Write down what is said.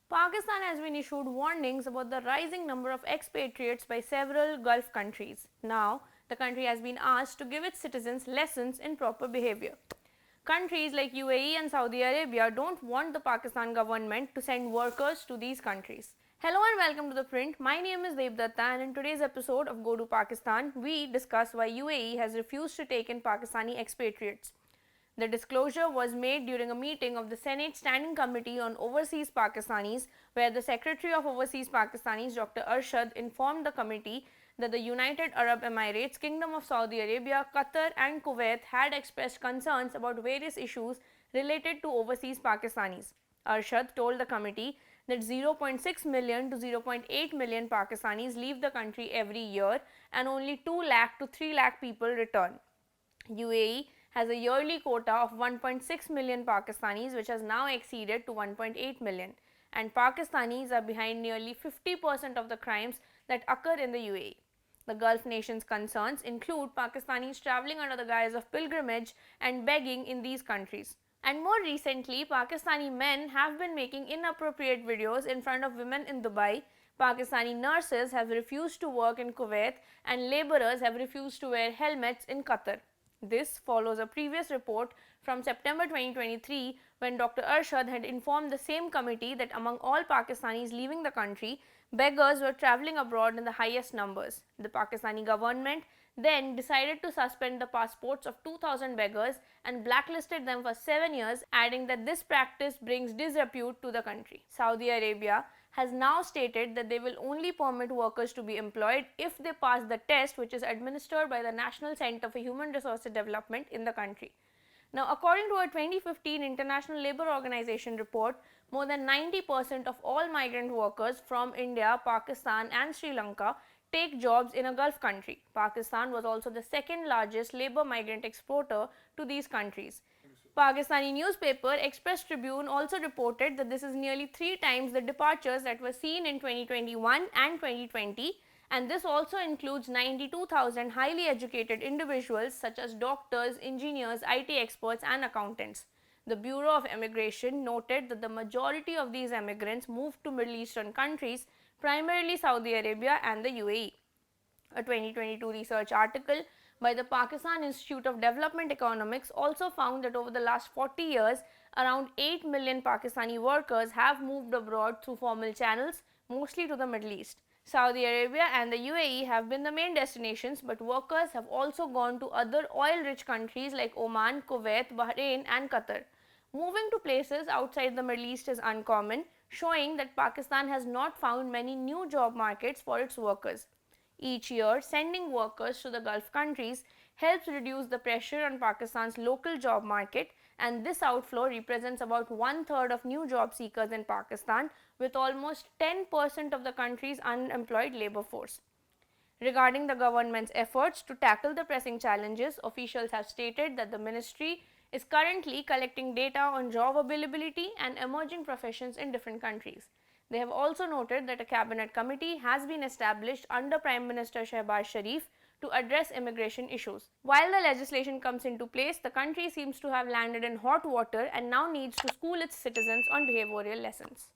Pakistan has been issued warnings about the rising number of expatriates by several Gulf countries. Now, the country has been asked to give its citizens lessons in proper behavior. Countries like UAE and Saudi Arabia don't want the Pakistan government to send workers to these countries. Hello and welcome to The Print. My name is Debdutta and in today's episode of Go to Pakistan, we discuss why UAE has refused to take in Pakistani expatriates. The disclosure was made during a meeting of the Senate Standing Committee on Overseas Pakistanis, where the Secretary of Overseas Pakistanis, Dr. Arshad, informed the committee that the United Arab Emirates, Kingdom of Saudi Arabia, Qatar and Kuwait had expressed concerns about various issues related to overseas Pakistanis. Arshad told the committee that 0.6 million to 0.8 million Pakistanis leave the country every year and only 2 lakh to 3 lakh people return. UAE has a yearly quota of 1.6 million Pakistanis, which has now exceeded to 1.8 million, and Pakistanis are behind nearly 50% of the crimes that occur in the UAE. The Gulf nations' concerns include Pakistanis travelling under the guise of pilgrimage and begging in these countries. And more recently, Pakistani men have been making inappropriate videos in front of women in Dubai. Pakistani nurses have refused to work in Kuwait, and labourers have refused to wear helmets in Qatar. This follows a previous report from September 2023 when Dr. Arshad had informed the same committee that among all Pakistanis leaving the country, beggars were travelling abroad in the highest numbers. The Pakistani government then decided to suspend the passports of 2,000 beggars and blacklisted them for 7 years, adding that this practice brings disrepute to the country. Saudi Arabia has now stated that they will only permit workers to be employed if they pass the test, which is administered by the National Center for Human Resources Development in the country. Now, according to a 2015 International Labour Organization report, more than 90% of all migrant workers from India, Pakistan and Sri Lanka take jobs in a Gulf country. Pakistan was also the second largest labour migrant exporter to these countries. Pakistani newspaper Express Tribune also reported that this is nearly 3 times the departures that were seen in 2021 and 2020, and this also includes 92,000 highly educated individuals such as doctors, engineers, IT experts and accountants. The Bureau of Immigration noted that the majority of these immigrants moved to Middle Eastern countries, primarily Saudi Arabia and the UAE. A 2022 research article by the Pakistan Institute of Development Economics also found that over the last 40 years, around 8 million Pakistani workers have moved abroad through formal channels, mostly to the Middle East. Saudi Arabia and the UAE have been the main destinations, but workers have also gone to other oil-rich countries like Oman, Kuwait, Bahrain and Qatar. Moving to places outside the Middle East is uncommon, showing that Pakistan has not found many new job markets for its workers. Each year, sending workers to the Gulf countries helps reduce the pressure on Pakistan's local job market, and this outflow represents about 1/3 of new job seekers in Pakistan, with almost 10% of the country's unemployed labour force. Regarding the government's efforts to tackle the pressing challenges, officials have stated that the ministry is currently collecting data on job availability and emerging professions in different countries. They have also noted that a cabinet committee has been established under Prime Minister Shehbaz Sharif to address immigration issues. While the legislation comes into place, the country seems to have landed in hot water and now needs to school its citizens on behavioral lessons.